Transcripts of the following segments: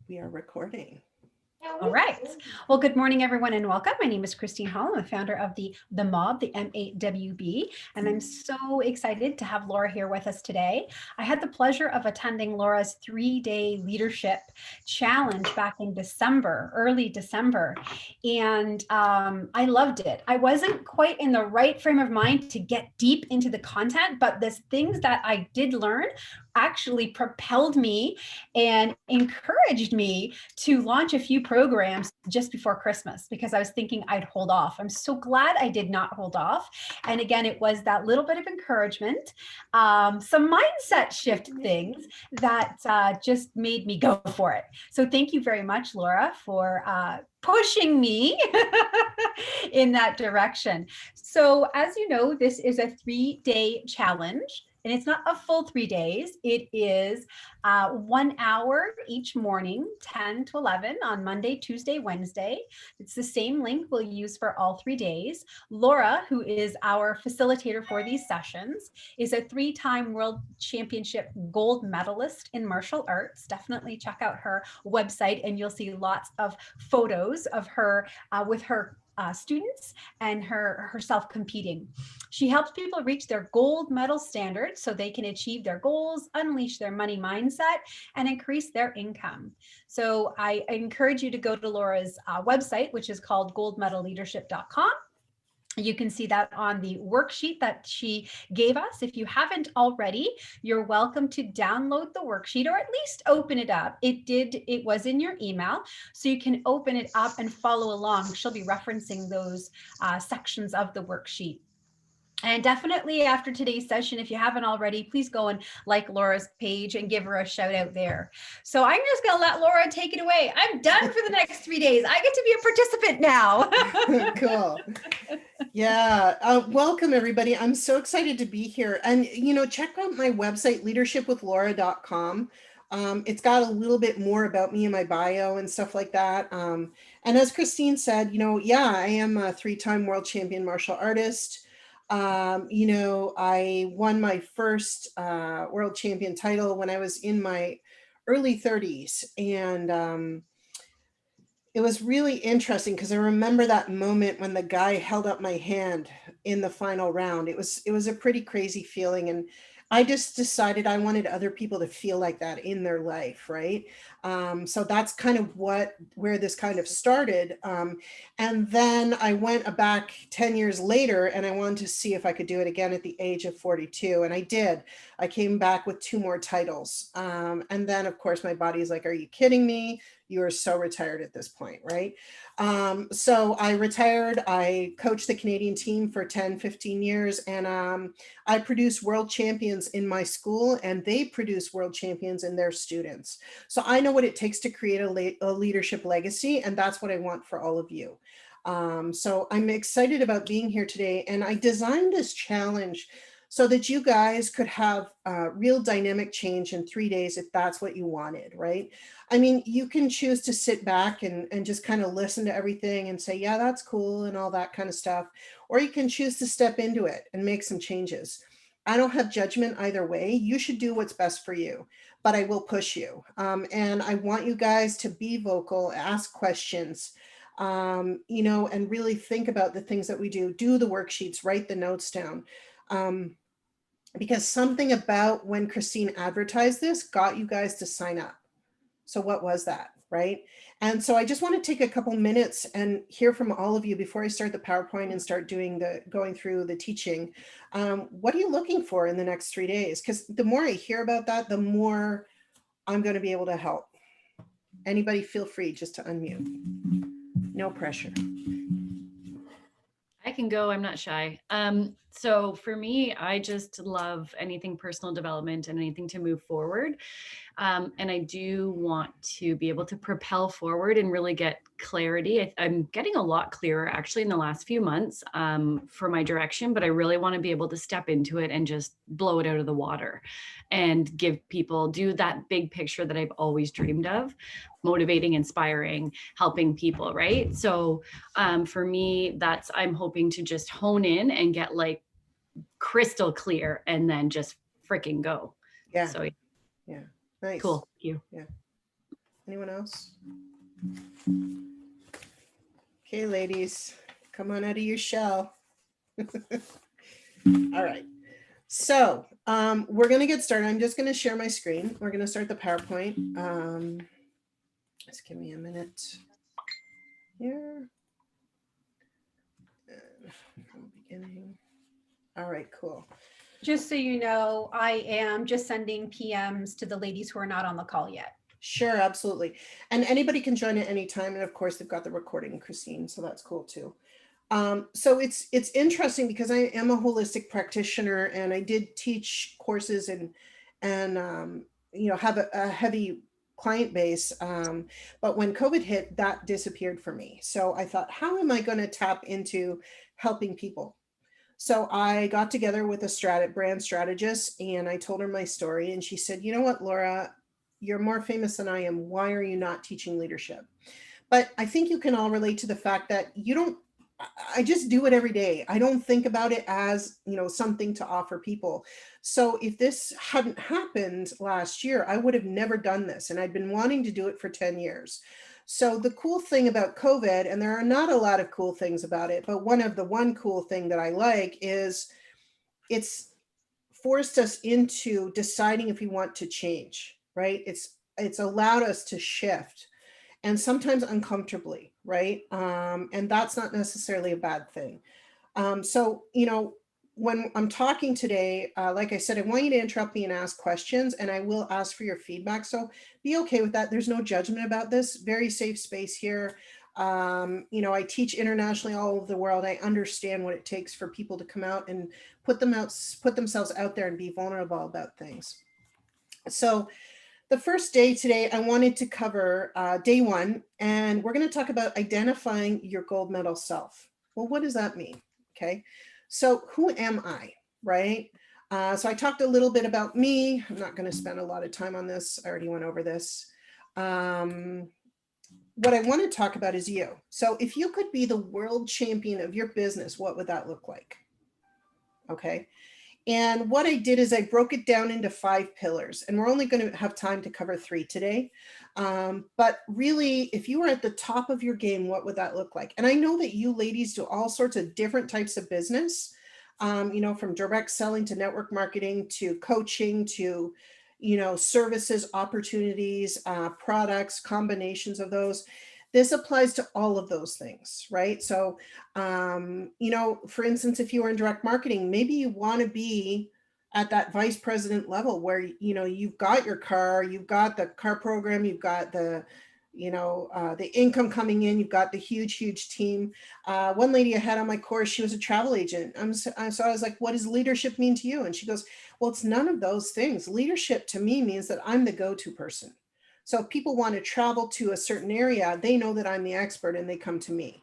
We are recording. All right. Well, good morning, everyone, and welcome. My name is Christine Hall. I'm the founder of the Mob, the MAWB, and I'm so excited to have Laura here with us today. I had the pleasure of attending Laura's 3-day leadership challenge back in December, early December, and I loved it. I wasn't quite in the right frame of mind to get deep into the content, but the things that I did learn actually propelled me and encouraged me to launch a few programs just before Christmas because I was thinking I'd hold off. I'm so glad I did not hold off. And again, it was that little bit of encouragement, some mindset shift things that just made me go for it. So thank you very much, Laura, for pushing me in that direction. So as you know, this is a 3-day challenge. And it's not a full 3 days. It is 1 hour each morning, 10 to 11 on Monday, Tuesday, Wednesday. It's the same link we'll use for all 3 days. Laura, who is our facilitator for these sessions, is a 3-time World Championship gold medalist in martial arts. Definitely check out her website and you'll see lots of photos of her with her students and herself competing. She helps people reach their gold medal standards so they can achieve their goals, unleash their money mindset, and increase their income. So I encourage you to go to Laura's website, which is called goldmedalleadership.com. You can see that on the worksheet that she gave us. If you haven't already, you're welcome to download the worksheet or at least open it up. It was in your email, so you can open it up and follow along. She'll be referencing those sections of the worksheet. And definitely after today's session, if you haven't already, please go and like Laura's page and give her a shout out there. So I'm just going to let Laura take it away. I'm done for the next 3 days. I get to be a participant now. Cool. Yeah. Welcome, everybody. I'm so excited to be here. And, check out my website, leadershipwithlaura.com. It's got a little bit more about me in my bio and stuff like that. And as Christine said, I am a 3-time world champion martial artist. I won my first world champion title when I was in my early 30s. And it was really interesting because I remember that moment when the guy held up my hand in the final round. It was a pretty crazy feeling. And I just decided I wanted other people to feel like that in their life, right? So that's kind of where this kind of started. And then I went back 10 years later and I wanted to see if I could do it again at the age of 42. And I did. I came back with 2 more titles. And then, of course, my body's like, are you kidding me? You are so retired at this point, right? So I retired. I coached the Canadian team for 10, 15 years. And I produced world champions in my school and they produce world champions in their students. So I know what it takes to create a leadership legacy. And that's what I want for all of you. So I'm excited about being here today. And I designed this challenge so that you guys could have real dynamic change in 3 days if that's what you wanted, right? I mean, you can choose to sit back and just kind of listen to everything and say, yeah, that's cool and all that kind of stuff. Or you can choose to step into it and make some changes. I don't have judgment either way. You should do what's best for you, but I will push you. And I want you guys to be vocal, ask questions, and really think about the things that we do the worksheets, write the notes down. Because something about when Christine advertised this got you guys to sign up. So what was that, right? And so I just want to take a couple minutes and hear from all of you before I start the PowerPoint and start going through the teaching. What are you looking for in the next 3 days? Because the more I hear about that, the more I'm going to be able to help. Anybody feel free just to unmute. No pressure. I can go, I'm not shy. So for me, I just love anything personal development and anything to move forward. And I do want to be able to propel forward and really get clarity. I'm getting a lot clearer actually in the last few months for my direction, but I really want to be able to step into it and just blow it out of the water and do that big picture that I've always dreamed of, motivating, inspiring, helping people, right? So for me, I'm hoping to just hone in and get like crystal clear and then just freaking go. Yeah. So yeah. Nice. Cool. Thank you. Yeah. Anyone else? Okay, ladies, come on out of your shell. All right. So we're going to get started. I'm just going to share my screen. We're going to start the PowerPoint. Just give me a minute here. From the beginning. All right, cool. Just so you know, I am just sending PMs to the ladies who are not on the call yet. Sure, absolutely. And anybody can join at any time. And of course, they've got the recording, Christine, so that's cool too. So it's interesting because I am a holistic practitioner and I did teach courses and have a heavy client base. But when COVID hit, that disappeared for me. So I thought, how am I going to tap into helping people? So I got together with a brand strategist and I told her my story. And she said, you know what, Laura, you're more famous than I am. Why are you not teaching leadership? But I think you can all relate to the fact that I just do it every day. I don't think about it as, something to offer people. So if this hadn't happened last year, I would have never done this. And I'd been wanting to do it for 10 years. So the cool thing about COVID, and there are not a lot of cool things about it, but one cool thing that I like is it's forced us into deciding if we want to change, right? It's allowed us to shift and sometimes uncomfortably, right? And that's not necessarily a bad thing. So, when I'm talking today, like I said, I want you to interrupt me and ask questions, and I will ask for your feedback. So be okay with that. There's no judgment about this. Very safe space here. I teach internationally all over the world. I understand what it takes for people to come out and put themselves out there and be vulnerable about things. So the first day today, I wanted to cover day one, and we're going to talk about identifying your gold medal self. Well, what does that mean? Okay, so who am I, right? So I talked a little bit about me. I'm not going to spend a lot of time on this. I already went over this. What I want to talk about is you. So if you could be the world champion of your business, what would that look like? Okay. And what I did is I broke it down into 5 pillars, and we're only going to have time to cover 3 today. But really, if you were at the top of your game, what would that look like? And I know that you ladies do all sorts of different types of business, from direct selling to network marketing to coaching to, services, opportunities, products, combinations of those. This applies to all of those things, right? So, for instance, if you are in direct marketing, maybe you want to be at that vice president level where, you've got your car, you've got the car program, you've got the income coming in, you've got the huge team. One lady I had on my course, she was a travel agent. So I was like, what does leadership mean to you? And she goes, well, it's none of those things. Leadership to me means that I'm the go-to person. So if people want to travel to a certain area, they know that I'm the expert and they come to me.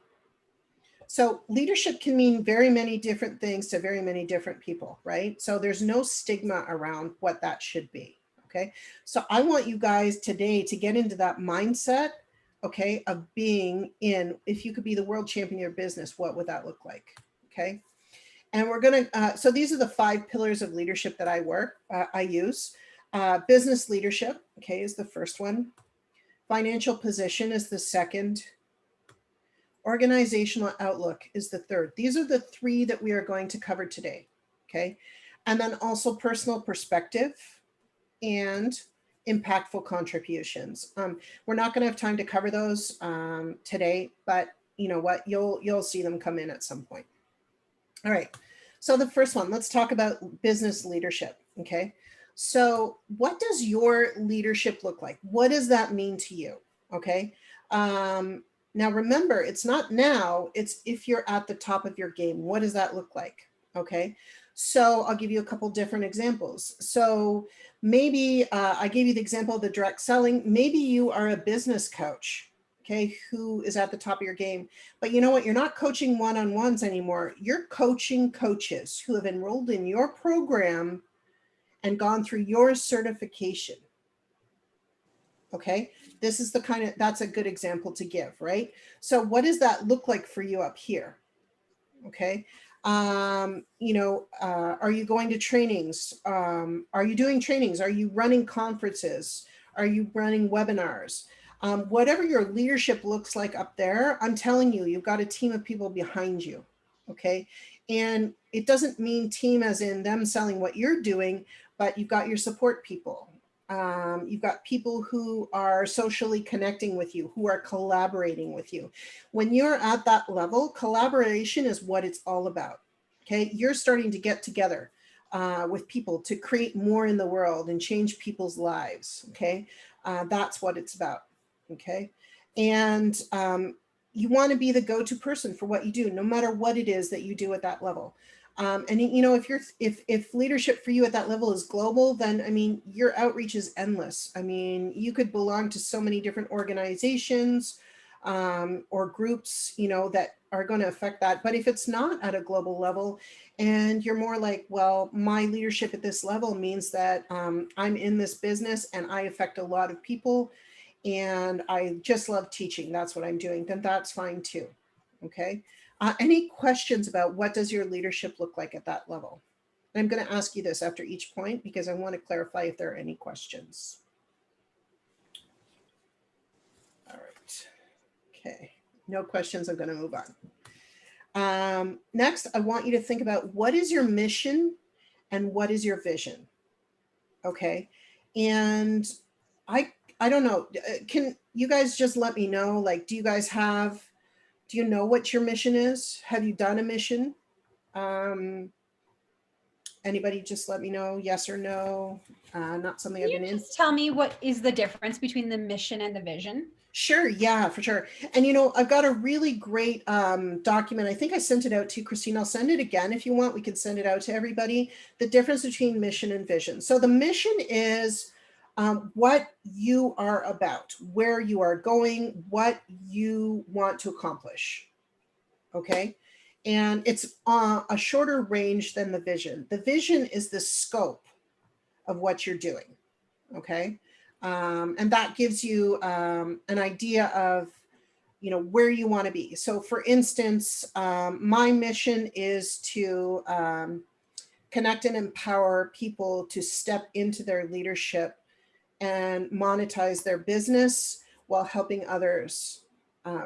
So leadership can mean very many different things to very many different people, right? So there's no stigma around what that should be, okay? So I want you guys today to get into that mindset, okay, of being in, if you could be the world champion of your business, what would that look like, okay? And we're gonna, so these are the 5 pillars of leadership that I use. Business leadership, okay, is the first one. Financial position is the second. Organizational outlook is the third. These are the 3 that we are going to cover today, okay? And then also personal perspective and impactful contributions. We're not going to have time to cover those today, but you know what? You'll see them come in at some point. All right. So the first one, let's talk about business leadership, okay? So what does your leadership look like? What does that mean to you? Okay. Now remember, it's not now, it's if you're at the top of your game. What does that look like? Okay. So I'll give you a couple different examples. So maybe I gave you the example of the direct selling. Maybe you are a business coach, okay, who is at the top of your game. But you know what? You're not coaching one-on-ones anymore. You're coaching coaches who have enrolled in your program and gone through your certification. Okay, this is that's a good example to give, right? So what does that look like for you up here? Okay, are you going to trainings? Are you doing trainings? Are you running conferences? Are you running webinars? Whatever your leadership looks like up there, I'm telling you, you've got a team of people behind you. Okay. And it doesn't mean team as in them selling what you're doing, but you've got your support people. You've got people who are socially connecting with you, who are collaborating with you. When you're at that level, collaboration is what it's all about. Okay. You're starting to get together with people to create more in the world and change people's lives. Okay. That's what it's about. Okay. And you want to be the go-to person for what you do, no matter what it is that you do at that level. And you know, if leadership for you at that level is global, then I mean, your outreach is endless. I mean, you could belong to so many different organizations or groups, you know, that are going to affect that. But if it's not at a global level, and you're more like, well, my leadership at this level means that I'm in this business and I affect a lot of people, and I just love teaching, that's what I'm doing, then that's fine too. Okay. Any questions about what does your leadership look like at that level? I'm going to ask you this after each point because I want to clarify if there are any questions. All right. Okay. No questions. I'm going to move on. Next, I want you to think about what is your mission and what is your vision? Okay. And I don't know. Can you guys just let me know? Like, do you know what your mission is? Have you done a mission? Anybody just let me know, yes or no? Not something I've been in. Just tell me what is the difference between the mission and the vision? Sure, yeah, for sure. And you know, I've got a really great document. I think I sent it out to you, Christine. I'll send it again if you want. We can send it out to everybody. The difference between mission and vision. So the mission is what you are about, where you are going, what you want to accomplish. Okay. And it's a shorter range than the vision. The vision is the scope of what you're doing. Okay. And that gives you an idea of, you know, where you want to be. So for instance, my mission is to connect and empower people to step into their leadership and monetize their business while helping others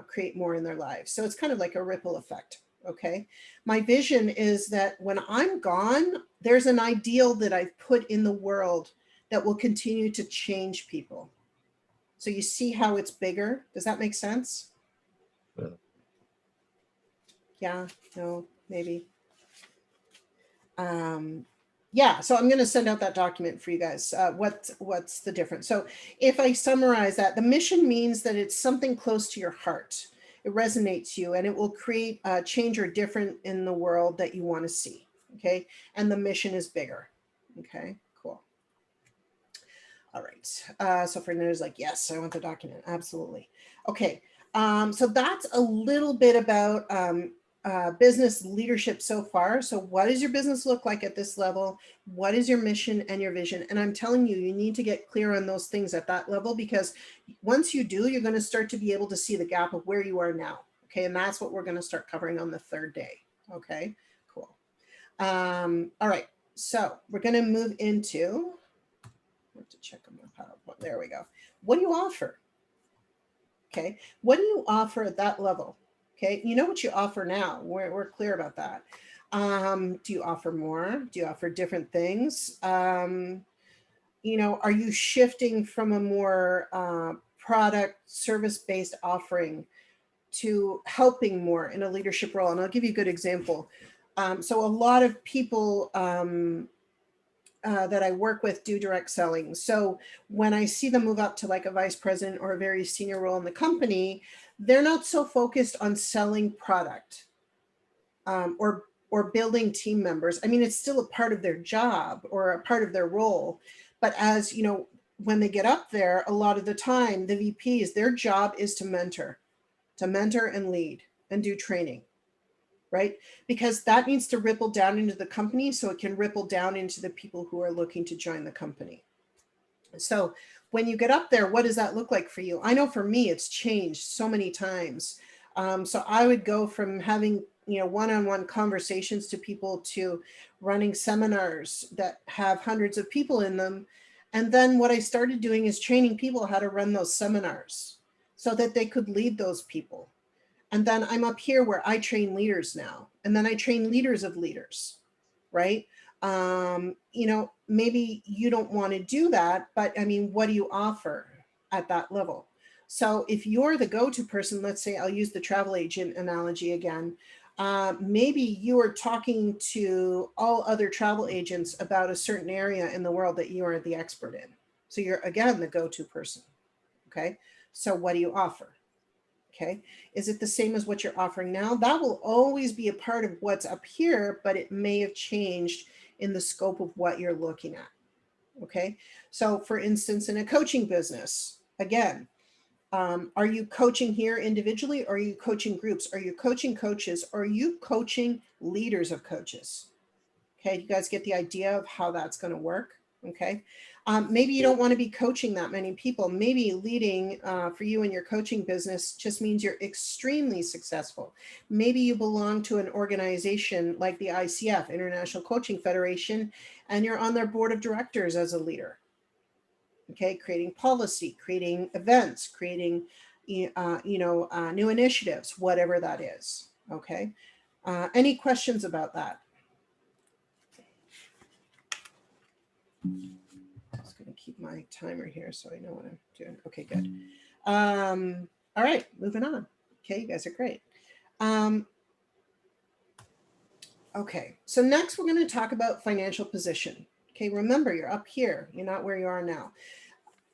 create more in their lives. So it's kind of like a ripple effect. Okay. My vision is that when I'm gone, there's an ideal that I've put in the world that will continue to change people. So you see how it's bigger. Does that make sense? Yeah, no, maybe. Yeah, so I'm going to send out that document for you guys. What's the difference? So if I summarize that, the mission means that it's something close to your heart. It resonates you and it will create a change or different in the world that you want to see. Okay. And the mission is bigger. Okay, cool. All right. So Fernando's like, yes, I want the document. Absolutely. Okay. So that's a little bit about business leadership so far. So what does your business look like at this level? What is your mission and your vision? And I'm telling you, you need to get clear on those things at that level, because once you do, you're going to start to be able to see the gap of where you are now. Okay. And that's what we're going to start covering on the third day. Okay, cool. All right. So we're going to move into, I have to check on my PowerPoint. There we go. What do you offer? Okay. What do you offer at that level? Okay. You know what you offer now. We're clear about that. Do you offer more? Do you offer different things? You know, are you shifting from a more product service-based offering to helping more in a leadership role? And I'll give you a good example. So a lot of people that I work with do direct selling. So when I see them move up to like a vice president or a very senior role in the company, they're not so focused on selling product or building team members. I mean, it's still a part of their job or a part of their role. But as you know, when they get up there, a lot of the time, the VPs, their job is to mentor and lead and do training. Right? Because that needs to ripple down into the company so it can ripple down into the people who are looking to join the company. So when you get up there, what does that look like for you? I know for me, it's changed so many times. So I would go from having, you know, one-on-one conversations to people to running seminars that have hundreds of people in them. And then what I started doing is training people how to run those seminars. so that they could lead those people. And then I'm up here where I train leaders now. And then I train leaders of leaders, right? Maybe you don't want to do that, but I mean, what do you offer at that level? So if you're the go-to person, let's say I'll use the travel agent analogy again. Maybe you are talking to all other travel agents about a certain area in the world that you are the expert in. So you're, again, the go-to person. Okay. So what do you offer? Okay. Is it the same as what you're offering now? That will always be a part of what's up here, but it may have changed in the scope of what you're looking at. Okay. So for instance, in a coaching business, again, are you coaching here individually, or are you coaching groups? Are you coaching coaches? Or are you coaching leaders of coaches? Okay, you guys get the idea of how that's going to work? Okay, maybe you don't want to be coaching that many people. Maybe leading for you in your coaching business just means you're extremely successful. Maybe you belong to an organization like the ICF, International Coaching Federation, and you're on their board of directors as a leader. Okay, creating policy, creating events, creating new initiatives, whatever that is. Okay, any questions about that? Just going to keep my timer here so I know what I'm doing. Okay, good. All right, moving on. Okay, you guys are great. Okay, so next we're going to talk about financial position. Okay, remember, you're up here. You're not where you are now.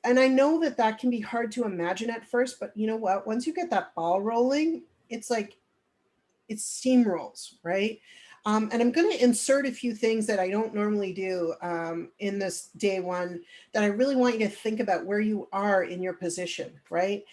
And I know that that can be hard to imagine at first, but you know what? Once you get that ball rolling, it's like it steamrolls, right? And I'm going to insert a few things that I don't normally do in this day one that I really want you to think about where you are in your position, right?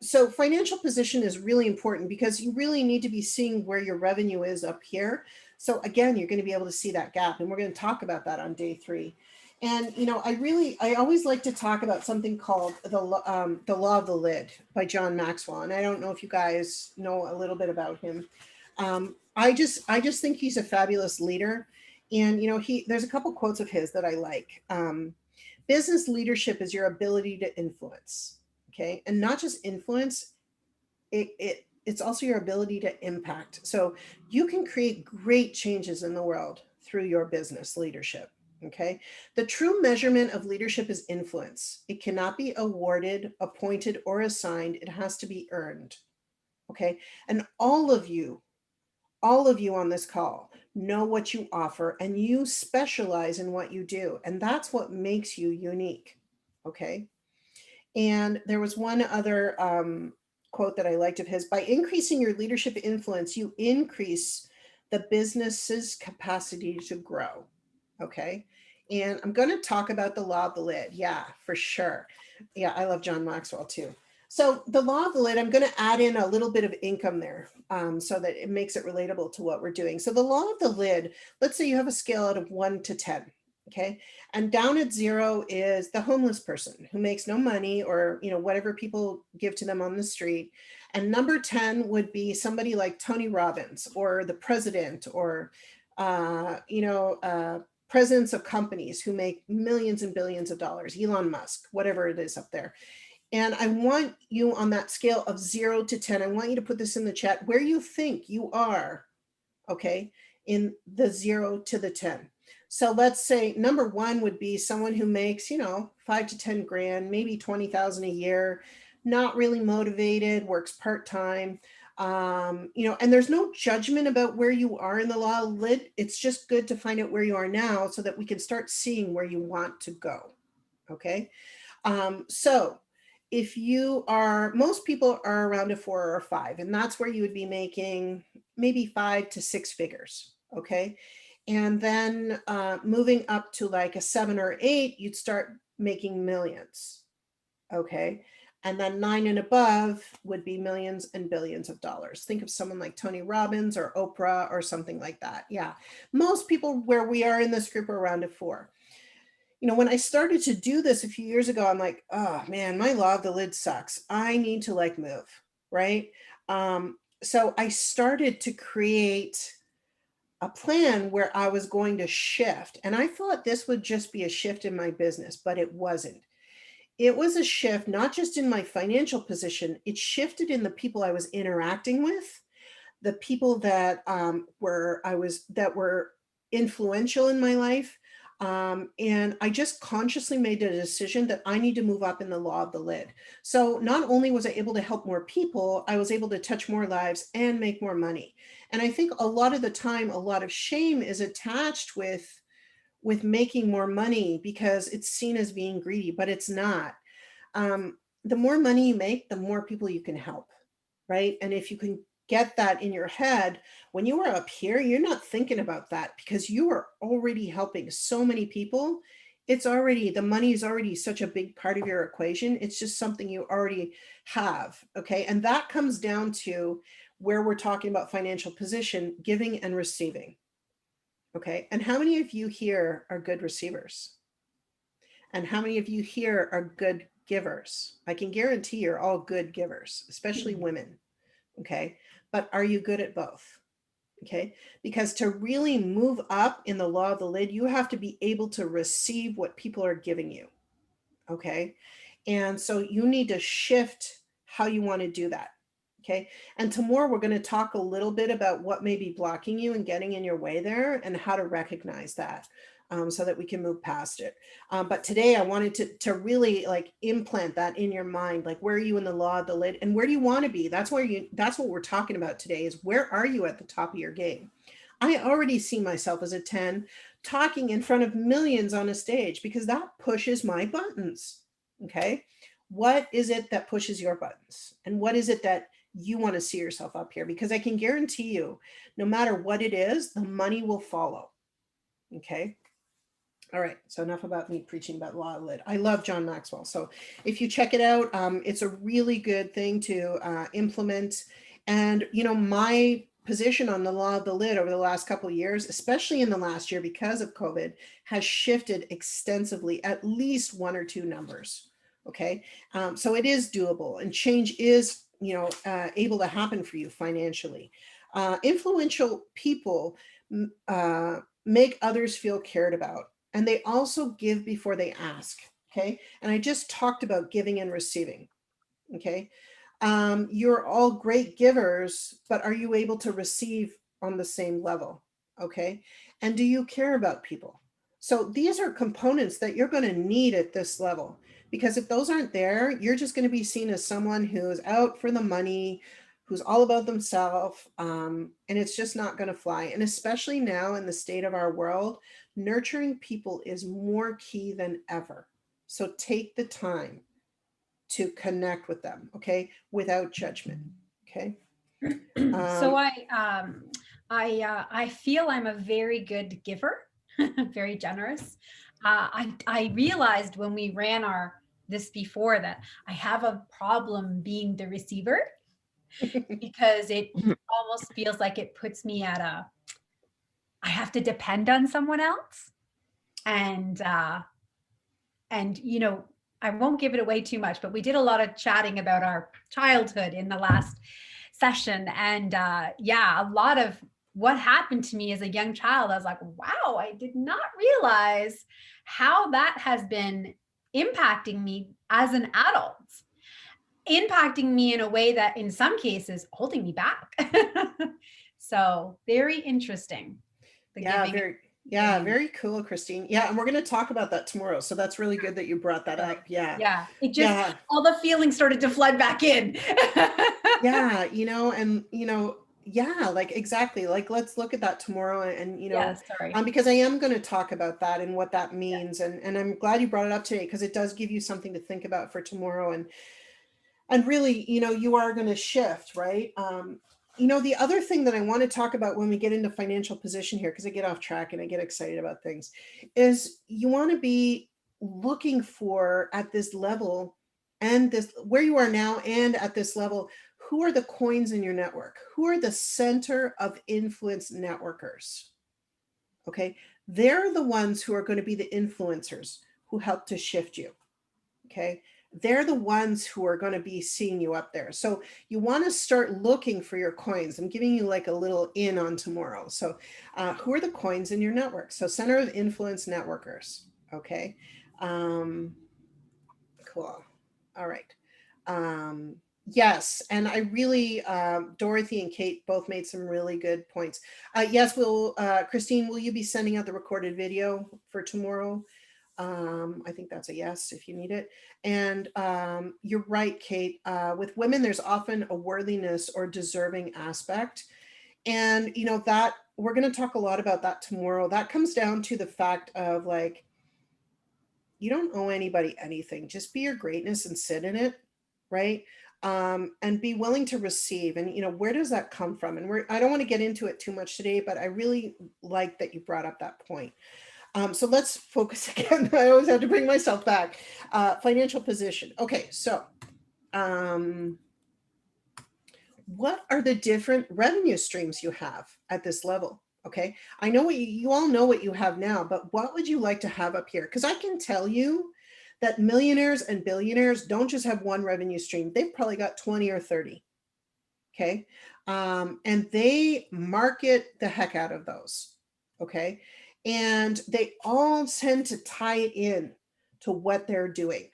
So financial position is really important because you really need to be seeing where your revenue is up here. So again, you're going to be able to see that gap, and we're going to talk about that on day 3. And I always like to talk about something called the law of the lid by John Maxwell. And I don't know if you guys know a little bit about him. I just think he's a fabulous leader. And there's a couple quotes of his that I like. Business leadership is your ability to influence. Okay, and not just influence. It's also your ability to impact. So you can create great changes in the world through your business leadership. Okay. The true measurement of leadership is influence. It cannot be awarded, appointed, or assigned. It has to be earned. Okay. And all of you on this call know what you offer, and you specialize in what you do. And that's what makes you unique. Okay. And there was one other quote that I liked of his: by increasing your leadership influence, you increase the business's capacity to grow. Okay. And I'm going to talk about the law of the lid. Yeah, for sure. Yeah, I love John Maxwell too. So the law of the lid, I'm going to add in a little bit of income there so that it makes it relatable to what we're doing. So the law of the lid, let's say you have a scale out of 1 to 10. Okay. And down at 0 is the homeless person who makes no money, or, whatever people give to them on the street. And number 10 would be somebody like Tony Robbins, or the president, or, presidents of companies who make millions and billions of dollars, Elon Musk, whatever it is up there. And I want you on that scale of 0 to 10, I want you to put this in the chat where you think you are, okay, in the 0 to the 10. So let's say number 1 would be someone who makes, 5 to 10 grand, maybe 20,000 a year, not really motivated, works part-time, and there's no judgment about where you are in the law of the lid. It's just good to find out where you are now so that we can start seeing where you want to go. Okay. So if most people are around a 4 or a 5, and that's where you would be making maybe 5 to 6 figures. Okay. And then moving up to like a 7 or 8, you'd start making millions. Okay. And then 9 and above would be millions and billions of dollars. Think of someone like Tony Robbins or Oprah or something like that. Yeah. Most people where we are in this group are around a 4. When I started to do this a few years ago, I'm like, oh man, my law of the lid sucks. I need to move. Right. So I started to create a plan where I was going to shift. And I thought this would just be a shift in my business, but it wasn't. it was a shift, not just in my financial position, it shifted in the people I was interacting with, the people that that were influential in my life. And I just consciously made a decision that I need to move up in the law of the lid. So not only was I able to help more people, I was able to touch more lives and make more money. And I think a lot of the time, a lot of shame is attached with making more money because it's seen as being greedy, but it's not. The more money you make, the more people you can help, right? And if you can get that in your head, when you are up here, you're not thinking about that because you are already helping so many people. It's already, the money is already such a big part of your equation. It's just something you already have. Okay. And that comes down to where we're talking about financial position, giving and receiving. Okay. And how many of you here are good receivers? And how many of you here are good givers? I can guarantee you're all good givers, especially women. Okay. But are you good at both? Okay. Because to really move up in the law of the lid, you have to be able to receive what people are giving you. Okay. And so you need to shift how you want to do that. Okay. And tomorrow we're going to talk a little bit about what may be blocking you and getting in your way there and how to recognize that. So that we can move past it. But today I wanted to really like implant that in your mind. Like, where are you in the law of the lid and where do you want to be? That's what we're talking about today is where are you at the top of your game? I already see myself as a 10 talking in front of millions on a stage because that pushes my buttons. Okay. What is it that pushes your buttons? And what is it that you want to see yourself up here? Because I can guarantee you, no matter what it is, the money will follow. Okay. All right, so enough about me preaching about law of lid. I love John Maxwell. So if you check it out, it's a really good thing to implement. And, you know, my position on the law of the lid over the last couple of years, especially in the last year because of COVID, has shifted extensively, at least one or two numbers. Okay, so it is doable and change is, you know, able to happen for you financially. Influential people make others feel cared about. And they also give before they ask. Okay. And I just talked about giving and receiving. Okay. You're all great givers, but are you able to receive on the same level? Okay. And do you care about people? So these are components that you're going to need at this level. Because if those aren't there, you're just going to be seen as someone who's out for the money, who's all about themselves. And it's just not going to fly. And especially now in the state of our world, nurturing people is more key than ever. So take the time to connect with them, okay, without judgment, okay. So I feel I'm a very good giver, very generous. I realized when we ran this before that I have a problem being the receiver because it almost feels like it puts me at I have to depend on someone else. And you know, I won't give it away too much, but we did a lot of chatting about our childhood in the last session. And yeah, a lot of what happened to me as a young child, I was like, wow, I did not realize how that has been impacting me as an adult, impacting me in a way that in some cases holding me back. So very interesting. Very cool, Christine. Yeah, and we're going to talk about that tomorrow. So that's really good that you brought that up. Yeah. It just all the feelings started to flood back in. Yeah, you know, and you know, yeah, like exactly. Like let's look at that tomorrow and you know, because I am going to talk about that and what that means. And I'm glad you brought it up today because it does give you something to think about for tomorrow. And really, you know, you are going to shift, right? You know, the other thing that I want to talk about when we get into financial position here, because I get off track and I get excited about things, is you want to be looking for at this level and this where you are now and at this level, who are the coins in your network? Who are the center of influence networkers? Okay. They're the ones who are going to be the influencers who help to shift you. Okay. They're the ones who are going to be seeing you up there. So you want to start looking for your coins. I'm giving you like a little in on tomorrow. So who are the coins in your network? So center of influence networkers. Okay. Cool. All right. Yes, and I really, Dorothy and Kate both made some really good points. Yes, Christine, will you be sending out the recorded video for tomorrow? I think that's a yes if you need it. And you're right, Kate. With women, there's often a worthiness or deserving aspect. And, that we're going to talk a lot about that tomorrow. That comes down to the fact of like, you don't owe anybody anything. Just be your greatness and sit in it, right? And be willing to receive. And where does that come from? And I don't want to get into it too much today, but I really like that you brought up that point. So let's focus again. I always have to bring myself back. Financial position. Okay, so what are the different revenue streams you have at this level? Okay, I know what you all know what you have now, but what would you like to have up here? Because I can tell you that millionaires and billionaires don't just have one revenue stream. They've probably got 20 or 30. Okay, and they market the heck out of those. Okay, and they all tend to tie it in to what they're doing.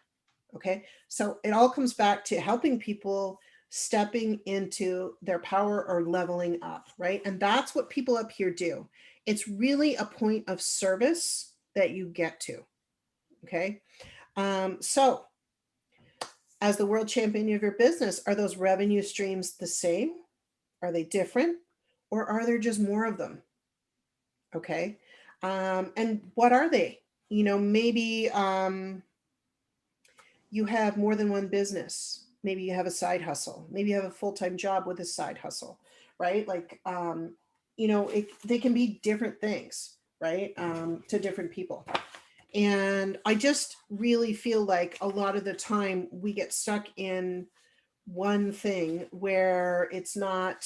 Okay, so it all comes back to helping people stepping into their power or leveling up, right? And that's what people up here do. It's really a point of service that you get to. Okay, so as the world champion of your business, are those revenue streams the same? Are they different? Or are there just more of them? Okay, and what are they? Maybe you have more than one business. Maybe you have a side hustle. Maybe you have a full-time job with a side hustle, right? Like, they can be different things, right? To different people. And I just really feel like a lot of the time we get stuck in one thing where it's not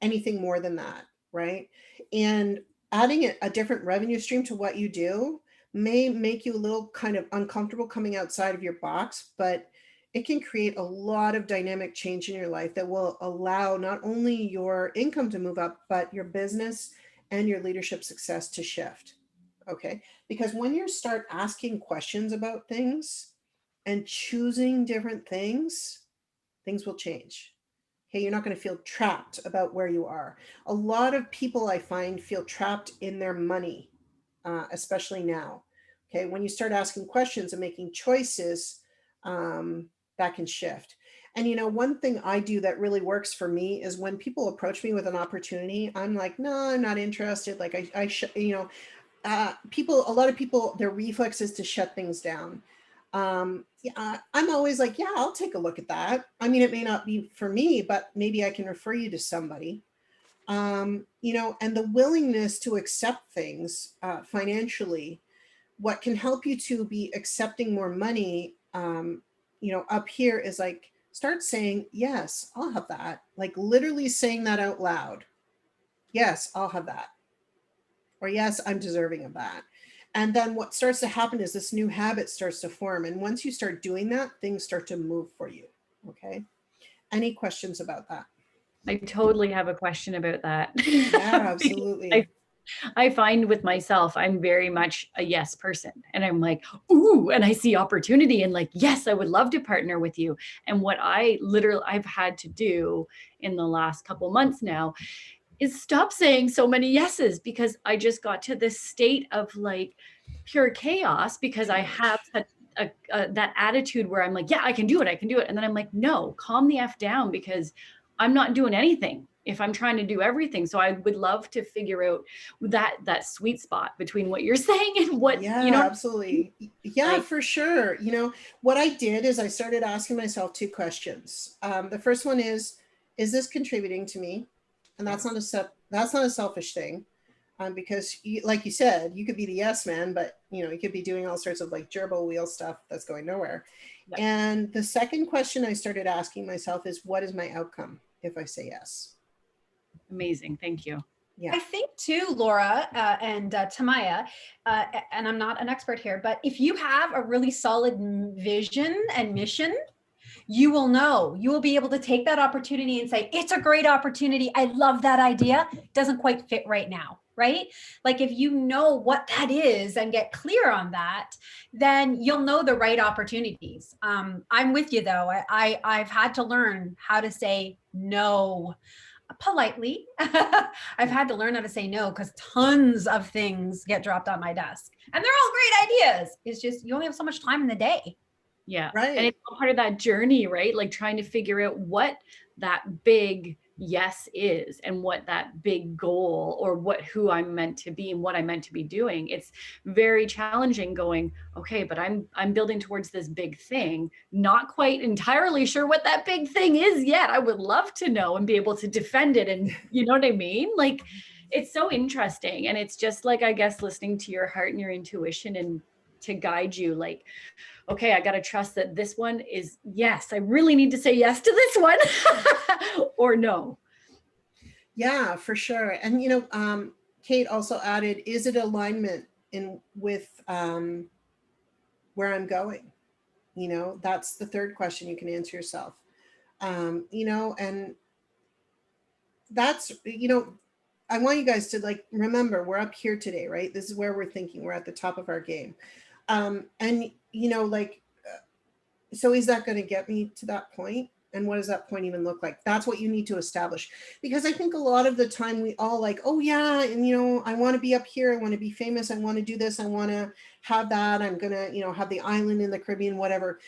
anything more than that, right? And adding a different revenue stream to what you do may make you a little kind of uncomfortable coming outside of your box, but it can create a lot of dynamic change in your life that will allow not only your income to move up, but your business and your leadership success to shift. Okay, because when you start asking questions about things and choosing different things, things will change. Okay, you're not going to feel trapped about where you are. A lot of people I find feel trapped in their money, especially now. Okay, when you start asking questions and making choices, that can shift. And one thing I do that really works for me is when people approach me with an opportunity, I'm like, no, I'm not interested. Like a lot of people, their reflex is to shut things down. Yeah, I'm always like, yeah, I'll take a look at that. I mean, it may not be for me, but maybe I can refer you to somebody. And the willingness to accept things financially, what can help you to be accepting more money, up here is like, start saying, yes, I'll have that. Like literally saying that out loud. Yes, I'll have that. Or yes, I'm deserving of that. And then what starts to happen is this new habit starts to form. And once you start doing that, things start to move for you. Okay. Any questions about that? I totally have a question about that. Yeah, absolutely. I find with myself, I'm very much a yes person. And I'm like, ooh, and I see opportunity and like, yes, I would love to partner with you. And what I've had to do in the last couple months now is stop saying so many yeses, because I just got to this state of like pure chaos because I have such that attitude where I'm like, yeah, I can do it. And then I'm like, no, calm the F down, because I'm not doing anything if I'm trying to do everything. So I would love to figure out that sweet spot between what you're saying and what, Yeah, absolutely. Yeah, like, for sure. What I did is I started asking myself two questions. The first one is this contributing to me? And that's not a selfish thing. Because like you said, you could be the yes man, but you could be doing all sorts of like gerbil wheel stuff that's going nowhere. Yep. And the second question I started asking myself is, what is my outcome if I say yes? Amazing. Thank you. Yeah. I think too, Laura and Tamaya, and I'm not an expert here, but if you have a really solid vision and mission, you will be able to take that opportunity and say, it's a great opportunity. I love that idea. It doesn't quite fit right now. right? Like if you know what that is and get clear on that, then you'll know the right opportunities. I'm with you though. I've had to learn how to say no politely. I've had to learn how to say no because tons of things get dropped on my desk and they're all great ideas. It's just, you only have so much time in the day. Yeah. Right. And it's all part of that journey, right? Like trying to figure out what that big yes is and what that big goal or who I'm meant to be and what I'm meant to be doing. It's very challenging going, okay, but I'm building towards this big thing, not quite entirely sure what that big thing is yet. I would love to know and be able to defend it. And you know what I mean? Like it's so interesting. And it's just like, I guess, listening to your heart and your intuition and to guide you, like, okay, I got to trust that this one is yes. I really need to say yes to this one or no. Yeah, for sure. And Kate also added, is it alignment in with where I'm going? That's the third question you can answer yourself. And that's, I want you guys to like remember we're up here today, right? This is where we're thinking. We're at the top of our game. And so is that going to get me to that point? And what does that point even look like? That's what you need to establish. Because I think a lot of the time we all like, oh yeah, and I want to be up here, I want to be famous, I want to do this, I want to have that, I'm gonna, have the island in the Caribbean, whatever.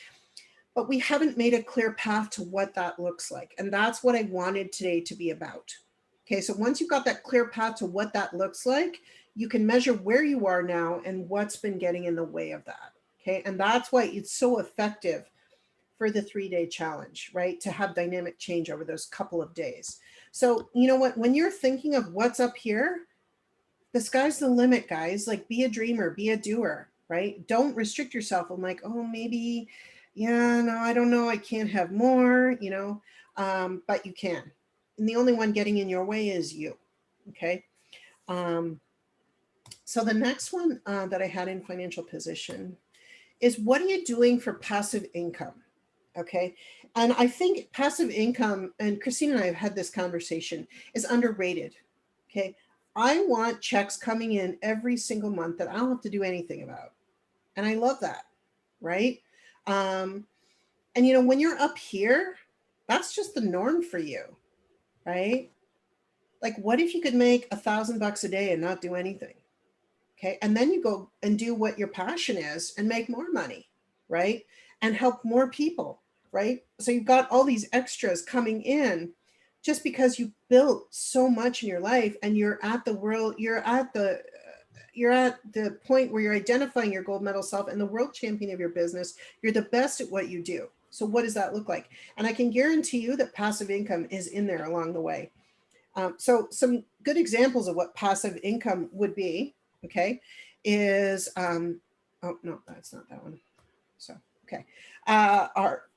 But we haven't made a clear path to what that looks like. And that's what I wanted today to be about. Okay, so once you've got that clear path to what that looks like, you can measure where you are now and what's been getting in the way of that. Okay, and that's why it's so effective for the 3-day challenge, right? To have dynamic change over those couple of days. So, you know what? When you're thinking of what's up here, the sky's the limit, guys. Like, be a dreamer, be a doer, right? Don't restrict yourself. I'm like, oh, maybe, yeah, no, I don't know. I can't have more, but you can. And the only one getting in your way is you. Okay. So the next one that I had in financial position is, what are you doing for passive income? Okay. And I think passive income, and Christine and I have had this conversation, is underrated. Okay. I want checks coming in every single month that I don't have to do anything about. And I love that. Right. And when you're up here, that's just the norm for you. Right. Like, what if you could make $1,000 a day and not do anything? Okay. And then you go and do what your passion is and make more money. Right. And help more people. Right. So you've got all these extras coming in just because you built so much in your life, and you're at the point where you're identifying your gold medal self and the world champion of your business. You're the best at what you do. So what does that look like? And I can guarantee you that passive income is in there along the way. So some good examples of what passive income would be, okay, is, oh no, that's not that one. So, okay. Our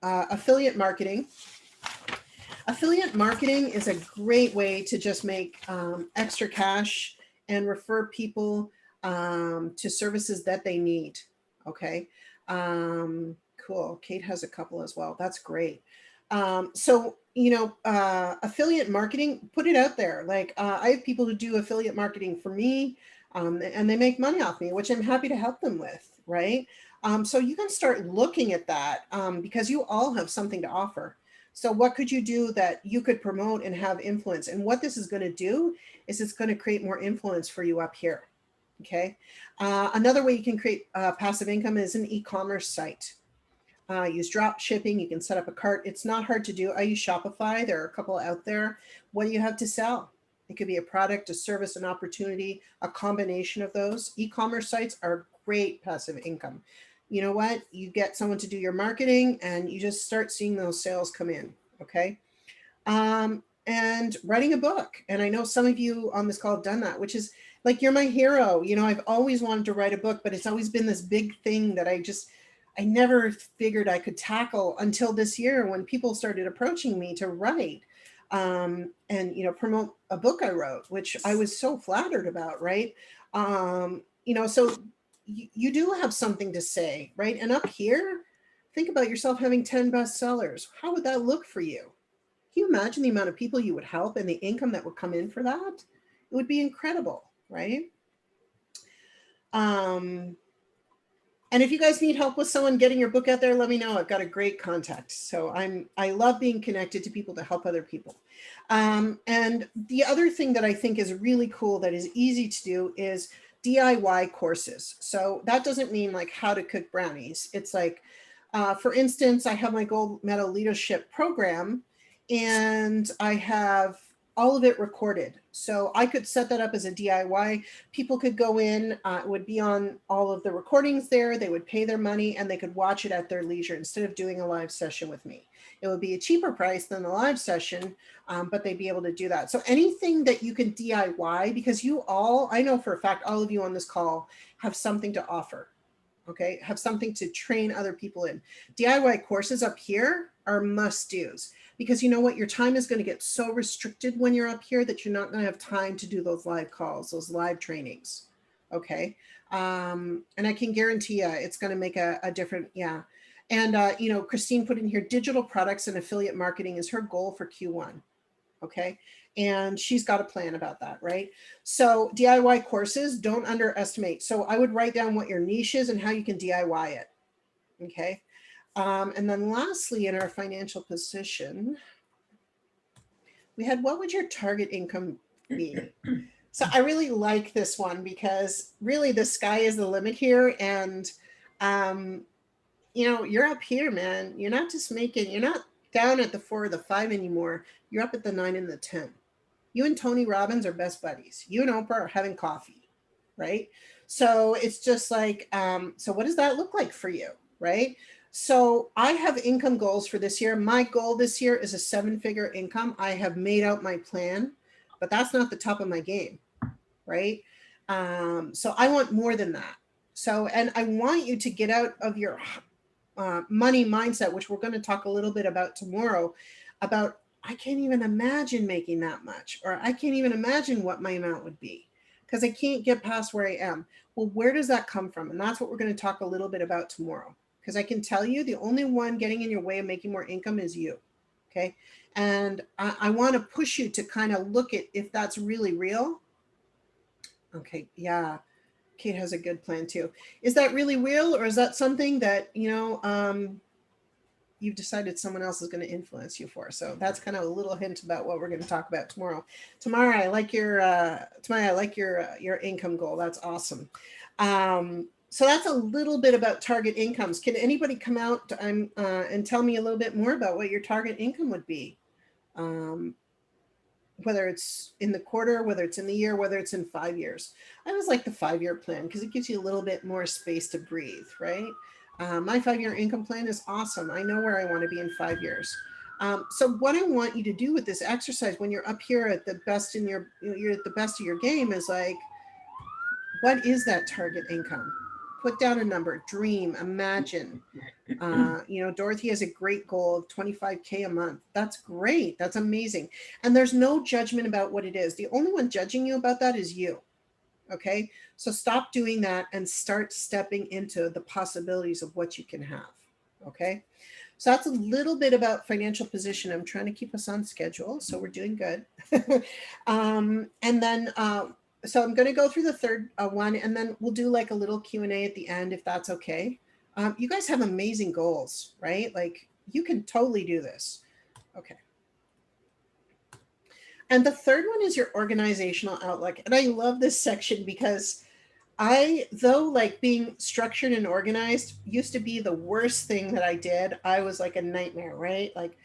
affiliate marketing. Affiliate marketing is a great way to just make extra cash and refer people to services that they need. Okay. Cool. Kate has a couple as well. That's great. So, affiliate marketing, put it out there. Like, I have people who do affiliate marketing for me, and they make money off me, which I'm happy to help them with. Right. So you can start looking at that because you all have something to offer. So what could you do that you could promote and have influence? And what this is going to do is it's going to create more influence for you up here. Okay. Another way you can create passive income is an e-commerce site. Use drop shipping. You can set up a cart. It's not hard to do. I use Shopify. There are a couple out there. What do you have to sell? It could be a product, a service, an opportunity, a combination of those. E-commerce sites are great passive income. You know what? You get someone to do your marketing and you just start seeing those sales come in. Okay. And writing a book. And I know some of you on this call have done that, which is like, you're my hero. I've always wanted to write a book, but it's always been this big thing that I never figured I could tackle until this year when people started approaching me to write and, promote a book I wrote, which I was so flattered about. Right. So you do have something to say, right? And up here, think about yourself having 10 bestsellers. How would that look for you? Can you imagine the amount of people you would help and the income that would come in for that? It would be incredible, right? And if you guys need help with someone getting your book out there, let me know. I've got a great contact. So I love being connected to people to help other people. And the other thing that I think is really cool that is easy to do is DIY courses. So that doesn't mean like how to cook brownies. It's like, for instance, I have my gold medal leadership program and I have all of it recorded. So I could set that up as a DIY. People could go in, it would be on all of the recordings there. They would pay their money and they could watch it at their leisure instead of doing a live session with me. It would be a cheaper price than the live session, but they'd be able to do that. So anything that you can DIY, because you all, I know for a fact, all of you on this call have something to offer. Okay, have something to train other people in. DIY courses up here are must-dos because you know what, your time is going to get so restricted when you're up here that you're not going to have time to do those live calls, those live trainings. Okay, and I can guarantee you it's going to make a different, yeah. And you know, Christine put in here, digital products and affiliate marketing is her goal for Q1. Okay, and she's got a plan about that, right? So DIY courses, don't underestimate. So I would write down what your niche is and how you can DIY it. Okay, and then lastly, in our financial position, we had, what would your target income be? So I really like this one because really the sky is the limit here. And, you know, you're up here, man. You're not just making, you're not down at the 4 or the 5 anymore. You're up at the 9 and the 10. You and Tony Robbins are best buddies. You and Oprah are having coffee, right? So it's just like, so what does that look like for you, right? So I have income goals for this year. My goal this year is a 7-figure income. I have made out my plan, but that's not the top of my game, right? So I want more than that. So, and I want you to get out of your money mindset, which we're going to talk a little bit about tomorrow, about I can't even imagine making that much, or I can't even imagine what my amount would be because I can't get past where I am. Well, where does that come from? And that's what we're going to talk a little bit about tomorrow. Because I can tell you the only one getting in your way of making more income is you. Okay. And I want to push you to kind of look at if that's really real. Okay. Yeah. Kate has a good plan too. Is that really real, or is that something that, you know, you've decided someone else is going to influence you for? So that's kind of a little hint about what we're going to talk about tomorrow. Tomorrow, I like your your income goal. That's awesome. So that's a little bit about target incomes. Can anybody come out and tell me a little bit more about what your target income would be? Whether it's in the quarter, whether it's in the year, whether it's in 5 years. I always like the 5-year plan because it gives you a little bit more space to breathe, right? My 5-year income plan is awesome. I know where I want to be in 5 years. So what I want you to do with this exercise when you're up here at the best in your, you're at the best of your game is like, what is that target income? Put down a number, dream, imagine. You know, Dorothy has a great goal of 25K a month. That's great. That's amazing. And there's no judgment about what it is. The only one judging you about that is you. Okay. So stop doing that and start stepping into the possibilities of what you can have. Okay. So that's a little bit about financial position. I'm trying to keep us on schedule, so we're doing good. And then, so I'm going to go through the third one, and then we'll do like a little Q&A at the end, if that's okay. You guys have amazing goals, right? Like you can totally do this. Okay. And the third one is your organizational outlook. And I love this section because though like being structured and organized used to be the worst thing that I did, I was like a nightmare, right? Like,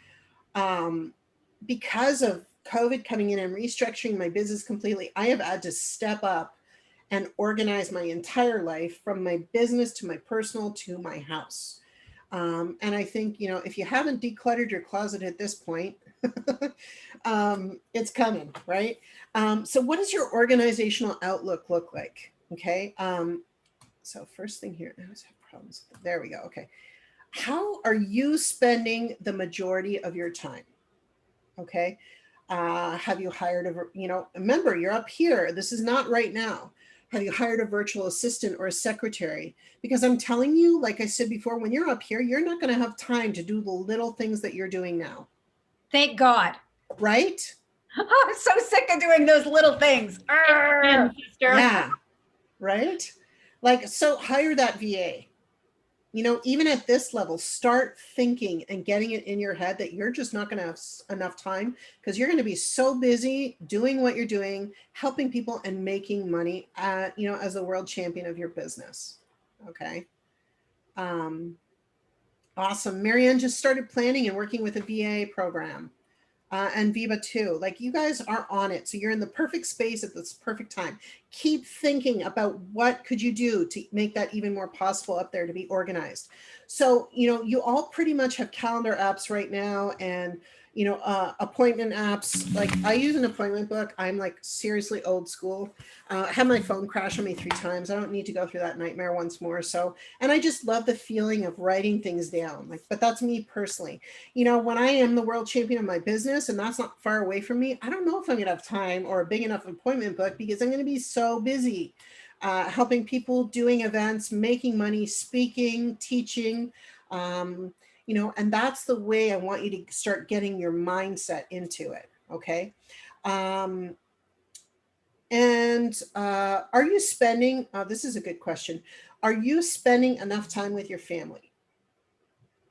because of COVID coming in and restructuring my business completely, I have had to step up and organize my entire life from my business to my personal to my house. And I think, you know, if you haven't decluttered your closet at this point, it's coming, right? So what does your organizational outlook look like? Okay. So first thing here, I always have problems. There we go. Okay. How are you spending the majority of your time? Okay. Have you hired remember you're up here. This is not right now. Have you hired a virtual assistant or a secretary? Because I'm telling you, like I said before, when you're up here, you're not going to have time to do the little things that you're doing now. Thank God. Right? Oh, I'm so sick of doing those little things. And sister. Yeah, right? Like, so hire that VA. You know, even at this level, start thinking and getting it in your head that you're just not going to have enough time because you're going to be so busy doing what you're doing, helping people and making money you know, as a world champion of your business. Okay. Um, awesome. Marianne just started planning and working with a VA program. And Viva too. Like, you guys are on it. So you're in the perfect space at this perfect time. Keep thinking about what could you do to make that even more possible up there to be organized. So, you know, you all pretty much have calendar apps right now and, you know, appointment apps. Like, I use an appointment book. I'm like seriously old school. I had my phone crash on me 3 times. I don't need to go through that nightmare once more. So, and I just love the feeling of writing things down. Like, but that's me personally. You know, when I am the world champion of my business and that's not far away from me, I don't know if I'm gonna have time or a big enough appointment book because I'm gonna be so busy helping people, doing events, making money, speaking, teaching. You know, and that's the way I want you to start getting your mindset into it. Okay. Um, and are you spending, this is a good question. Are you spending enough time with your family?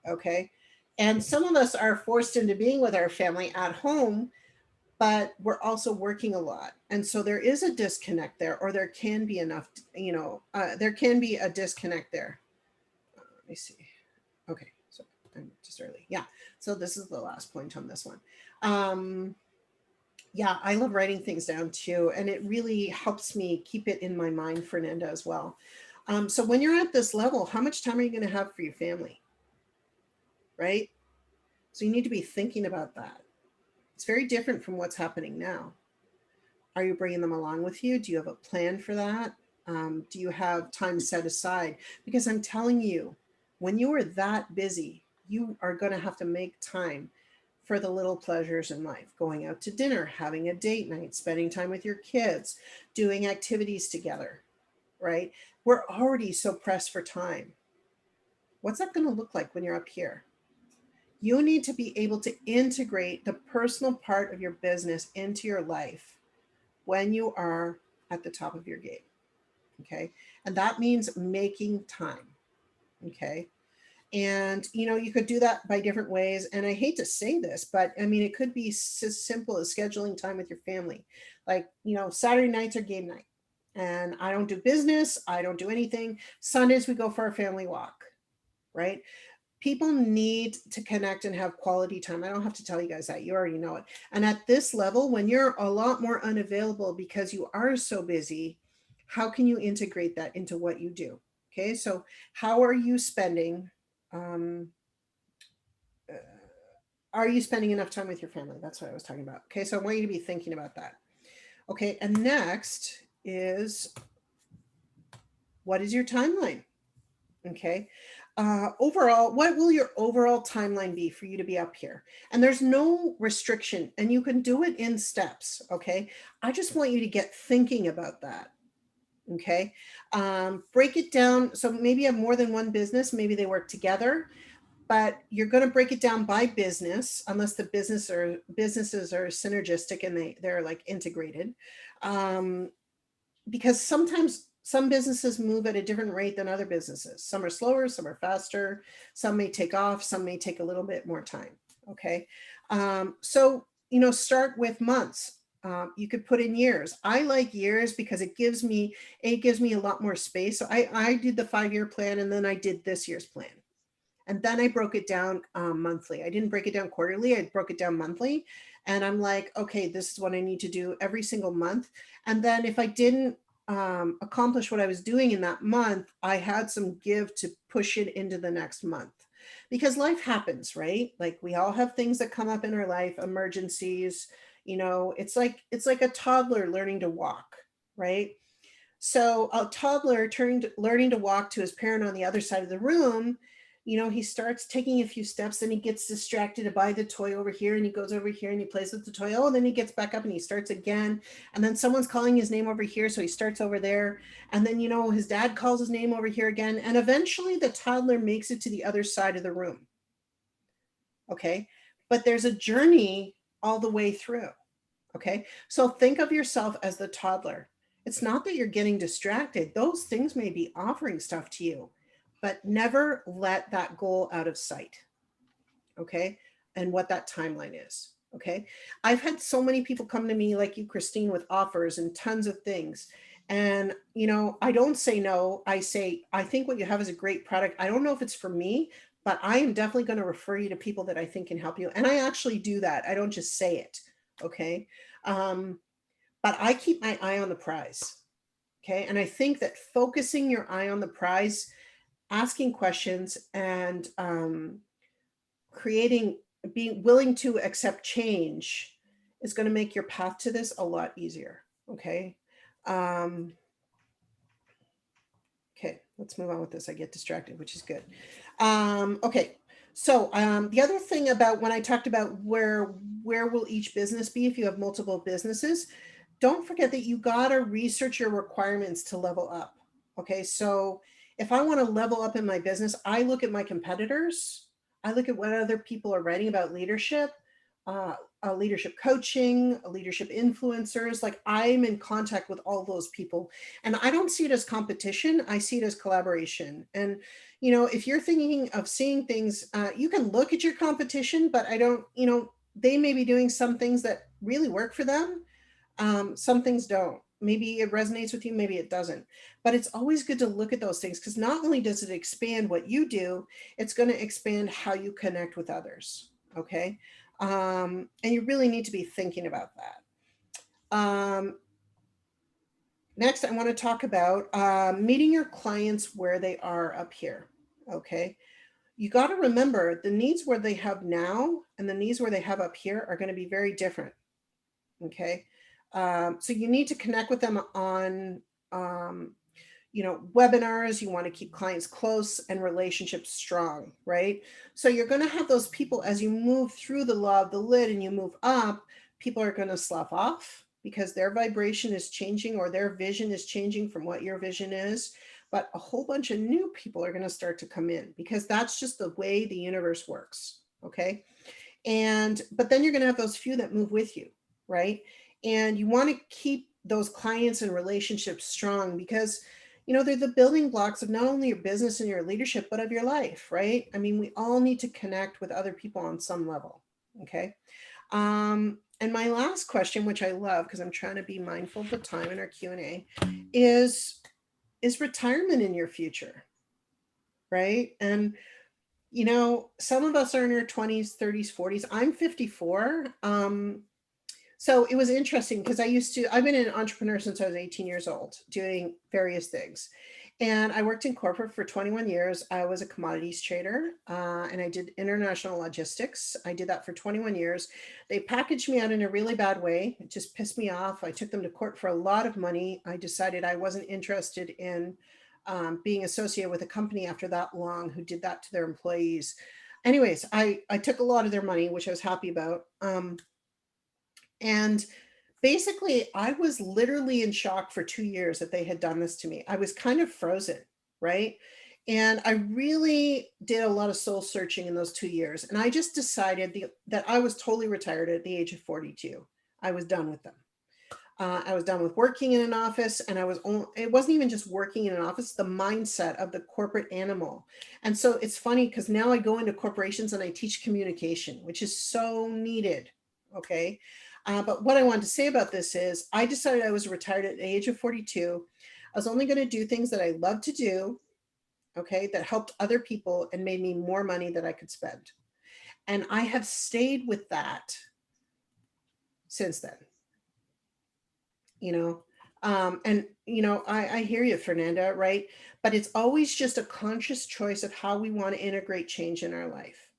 Okay. And some of us are forced into being with our family at home, but we're also working a lot. And so there is a disconnect there, or there can be enough, you know, there can be a disconnect there. Let me see. Okay. So I'm just early. Yeah. So this is the last point on this one. Yeah, I love writing things down too. And it really helps me keep it in my mind, Fernanda, as well. So when you're at this level, how much time are you going to have for your family? Right? So you need to be thinking about that. It's very different from what's happening now. Are you bringing them along with you? Do you have a plan for that? Do you have time set aside? Because I'm telling you, when you are that busy, you are going to have to make time for the little pleasures in life, going out to dinner, having a date night, spending time with your kids, doing activities together, right? We're already so pressed for time. What's that going to look like when you're up here? You need to be able to integrate the personal part of your business into your life when you are at the top of your game. Okay. And that means making time. Okay. And, you know, you could do that by different ways. And I hate to say this, but I mean, it could be as simple as scheduling time with your family. Like, you know, Saturday nights are game night. And I don't do business. I don't do anything. Sundays, we go for a family walk, right? People need to connect and have quality time. I don't have to tell you guys that. You already know it. And at this level, when you're a lot more unavailable because you are so busy, how can you integrate that into what you do? Okay, so how are you spending? Um, uh, are you spending enough time with your family? That's what I was talking about. Okay, so I want you to be thinking about that. Okay, and next is, what is your timeline? Okay. Overall, what will your overall timeline be for you to be up here? And there's no restriction, and you can do it in steps. Okay. I just want you to get thinking about that. Okay. Break it down. So maybe you have more than one business, maybe they work together, but you're going to break it down by business, unless the businesses are synergistic and they're like integrated. Um, because sometimes some businesses move at a different rate than other businesses. Some are slower, some are faster, some may take off, some may take a little bit more time. Okay. So, you know, start with months. You could put in years. I like years because it gives me a lot more space. So I did the 5-year plan and then I did this year's plan. And then I broke it down monthly. I didn't break it down quarterly. I broke it down monthly. And I'm like, okay, this is what I need to do every single month. And then if I didn't accomplish what I was doing in that month, I had some give to push it into the next month. Because life happens, right? Like, we all have things that come up in our life, emergencies. You know, it's like a toddler learning to walk, right? So a toddler learning to walk to his parent on the other side of the room, you know, he starts taking a few steps and he gets distracted to buy the toy over here and he goes over here and he plays with the toy. Oh, then he gets back up and he starts again. And then someone's calling his name over here. So he starts over there. And then, you know, his dad calls his name over here again. And eventually the toddler makes it to the other side of the room. Okay. But there's a journey all the way through. Okay. So think of yourself as the toddler. It's not that you're getting distracted. Those things may be offering stuff to you, but never let that goal out of sight. Okay. And what that timeline is. Okay. I've had so many people come to me like you, Christine, with offers and tons of things. And, I don't say no. I say, I think what you have is a great product. I don't know if it's for me, but I am definitely going to refer you to people that I think can help you. And I actually do that. I don't just say it. Okay. Um, but I keep my eye on the prize. Okay. And I think that focusing your eye on the prize, asking questions, and creating, being willing to accept change is going to make your path to this a lot easier. Okay. Um, okay, let's move on with this. I get distracted, which is good. Okay. So the other thing about when I talked about where will each business be if you have multiple businesses, don't forget that you got to research your requirements to level up. Okay. So if I want to level up in my business, I look at my competitors. I look at what other people are writing about leadership, uh, leadership coaching, leadership influencers. Like I'm in contact with all those people, and I don't see it as competition. I see it as collaboration. And, if you're thinking of seeing things, you can look at your competition, but I don't, they may be doing some things that really work for them. Some things don't. Maybe it resonates with you, maybe it doesn't. But it's always good to look at those things because not only does it expand what you do, it's going to expand how you connect with others. Okay. And you really need to be thinking about that. Next, I want to talk about meeting your clients where they are up here. Okay. You got to remember the needs where they have now and the needs where they have up here are going to be very different. Okay. So you need to connect with them on, webinars. You want to keep clients close and relationships strong, right? So you're going to have those people as you move through the law of the lid and you move up, people are going to slough off because their vibration is changing or their vision is changing from what your vision is. But a whole bunch of new people are going to start to come in because that's just the way the universe works. Okay. But then you're going to have those few that move with you, right? And you want to keep those clients and relationships strong because, they're the building blocks of not only your business and your leadership, but of your life, right? I mean, we all need to connect with other people on some level. Okay. And my last question, which I love because I'm trying to be mindful of the time in our Q&A, is retirement in your future, right? And some of us are in our 20s, 30s, 40s. I'm 54. So it was interesting because I've been an entrepreneur since I was 18 years old, doing various things. And I worked in corporate for 21 years. I was a commodities trader and I did international logistics. I did that for 21 years. They packaged me out in a really bad way. It just pissed me off. I took them to court for a lot of money. I decided I wasn't interested in being associated with a company after that long who did that to their employees. Anyways, I took a lot of their money, which I was happy about. And basically, I was literally in shock for 2 years that they had done this to me. I was kind of frozen, right? And I really did a lot of soul searching in those 2 years. And I just decided that I was totally retired at the age of 42. I was done with them. I was done with working in an office, and it wasn't even just working in an office, the mindset of the corporate animal. And so it's funny because now I go into corporations and I teach communication, which is so needed. Okay. But what I wanted to say about this is I decided I was retired at the age of 42. I was only going to do things that I love to do. Okay. That helped other people and made me more money that I could spend. And I have stayed with that since then. I hear you, Fernanda, right? But it's always just a conscious choice of how we want to integrate change in our life.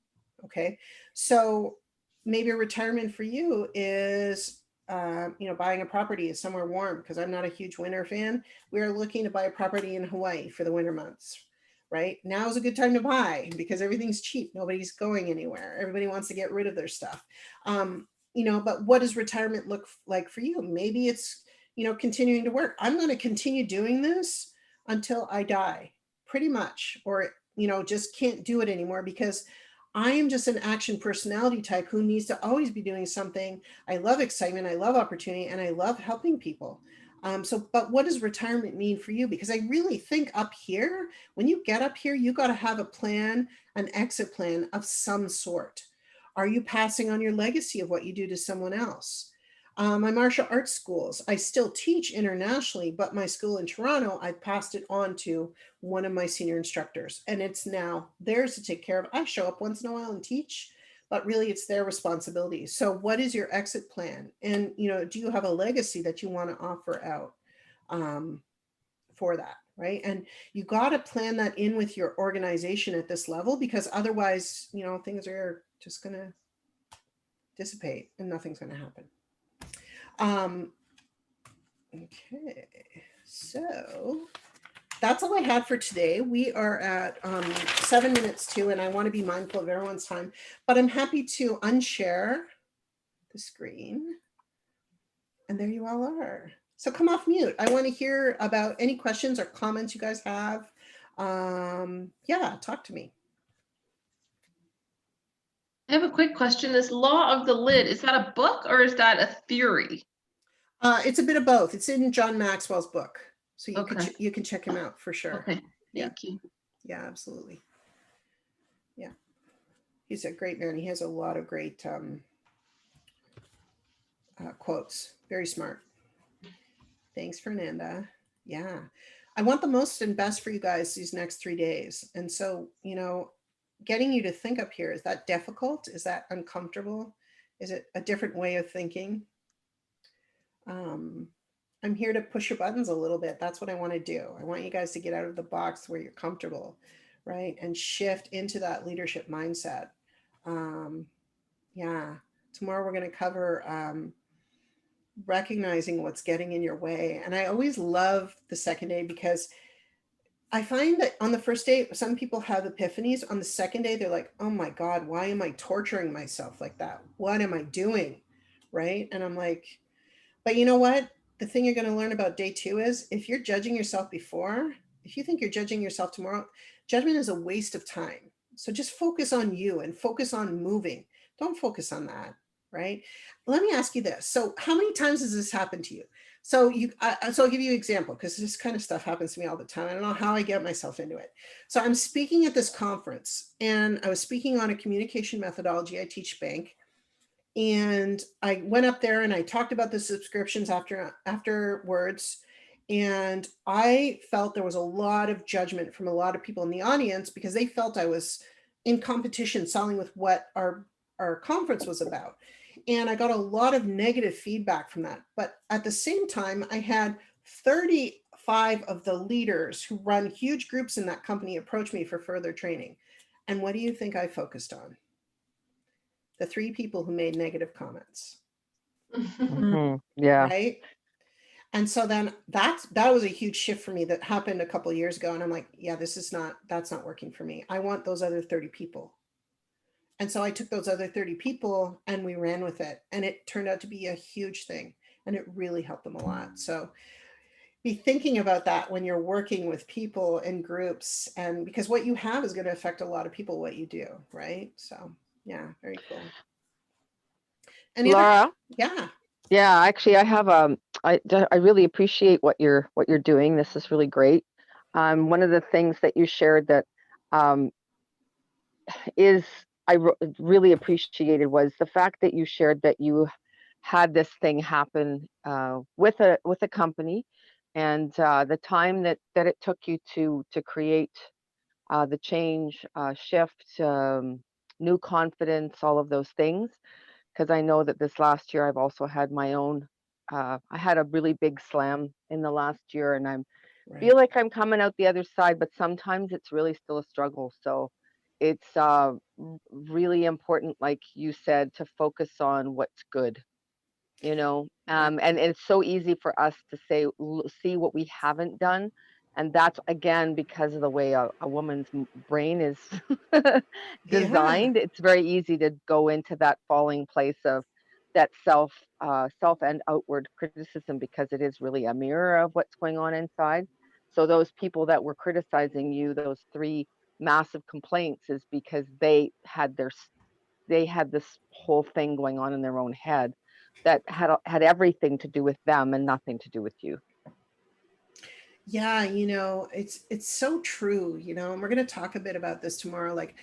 Okay. So maybe a retirement for you is, buying a property is somewhere warm because I'm not a huge winter fan. We're looking to buy a property in Hawaii for the winter months. Right now is a good time to buy because everything's cheap. Nobody's going anywhere. Everybody wants to get rid of their stuff. But what does retirement look like for you? Maybe it's, continuing to work. I'm going to continue doing this until I die, pretty much, or, just can't do it anymore because I am just an action personality type who needs to always be doing something. I love excitement, I love opportunity, and I love helping people. But what does retirement mean for you? Because I really think up here, when you get up here, you got to have a plan, an exit plan of some sort. Are you passing on your legacy of what you do to someone else? My martial arts schools, I still teach internationally, but my school in Toronto, I passed it on to one of my senior instructors, and it's now theirs to take care of. I show up once in a while and teach, but really it's their responsibility. So what is your exit plan? And, do you have a legacy that you want to offer out for that? Right. And you got to plan that in with your organization at this level, because otherwise, things are just going to dissipate and nothing's going to happen. Okay, so that's all I had for today. We are at 7 minutes to, and I want to be mindful of everyone's time, but I'm happy to unshare the screen. And there you all are. So come off mute. I want to hear about any questions or comments you guys have. Yeah, talk to me. I have a quick question. This Law of the Lid, is that a book or is that a theory? It's a bit of both. It's in John Maxwell's book. So you Okay. you can check him out for sure. Okay, thank you. Yeah, absolutely. Yeah. He's a great man. He has a lot of great quotes. Very smart. Thanks, Fernanda. Yeah. I want the most and best for you guys these next 3 days. And so, getting you to think up here, is that difficult? Is that uncomfortable? Is it a different way of thinking? I'm here to push your buttons a little bit. That's what I want to do. I want you guys to get out of the box where you're comfortable, right? And shift into that leadership mindset. Yeah. Tomorrow we're going to cover recognizing what's getting in your way. And I always love the second day, because I find that on the first day, some people have epiphanies. On the second day, they're like, oh my God, why am I torturing myself like that? What am I doing? Right. And I'm like, but you know what? The thing you're going to learn about day 2 is, if you're judging yourself before, if you think you're judging yourself tomorrow, judgment is a waste of time. So just focus on you and focus on moving. Don't focus on that. Right. Let me ask you this. So how many times has this happened to you? So I'll give you an example, because this kind of stuff happens to me all the time. I don't know how I get myself into it. So I'm speaking at this conference, and I was speaking on a communication methodology. I teach bank. And I went up there and I talked about the subscriptions afterwards. And I felt there was a lot of judgment from a lot of people in the audience, because they felt I was in competition selling with what our conference was about. And I got a lot of negative feedback from that. But at the same time, I had 35 of the leaders who run huge groups in that company approach me for further training. And what do you think I focused on? The 3 people who made negative comments. Yeah. Right. And so then that was a huge shift for me that happened a couple of years ago. And I'm like, yeah, that's not working for me. I want those other 30 people. And so I took those other 30 people and we ran with it. And it turned out to be a huge thing. And it really helped them a lot. So be thinking about that when you're working with people in groups, and because what you have is going to affect a lot of people, what you do. Right. So yeah, very cool. Laura? Yeah. Yeah, actually I have I really appreciate what you're doing. This is really great. One of the things that you shared that is really appreciated was the fact that you shared that you had this thing happen with a company, and the time that it took you to create the change, shift, new confidence, all of those things. Because I know that this last year I've also had my own. I had a really big slam in the last year, and feel like I'm coming out the other side, but sometimes it's really still a struggle. So it's really important, like you said, to focus on what's good, and it's so easy for us to say, see what we haven't done. And that's, again, because of the way a woman's brain is designed. Yeah. It's very easy to go into that falling place of that self and outward criticism, because it is really a mirror of what's going on inside. So those people that were criticizing you, those 3 massive complaints is because they had this whole thing going on in their own head that had everything to do with them and nothing to do with you. Yeah, it's so true, and we're going to talk a bit about this tomorrow. Like,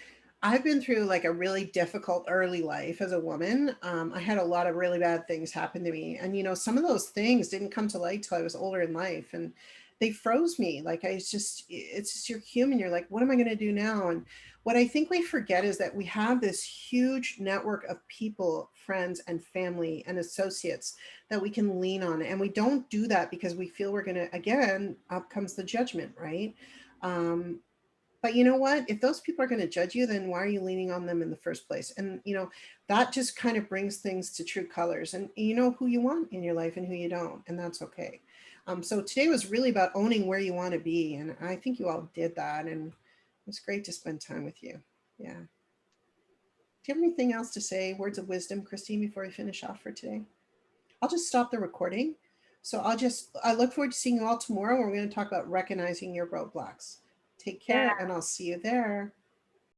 I've been through like a really difficult early life as a woman. I had a lot of really bad things happen to me, and some of those things didn't come to light till I was older in life, and they froze me. Like, it's just you're human. You're like, what am I going to do now? And what I think we forget is that we have this huge network of people, friends, and family and associates that we can lean on. And we don't do that because we feel we're going to, again, up comes the judgment, right? Um, but you know what? If those people are going to judge you, then why are you leaning on them in the first place? And, that just kind of brings things to true colors. And you know who you want in your life and who you don't. And that's okay. So today was really about owning where you want to be. And I think you all did that. And it was great to spend time with you. Yeah. Do you have anything else to say? Words of wisdom, Christine, before we finish off for today? I'll just stop the recording. So I look forward to seeing you all tomorrow. We're going to talk about recognizing your roadblocks. Take care, and I'll see you there.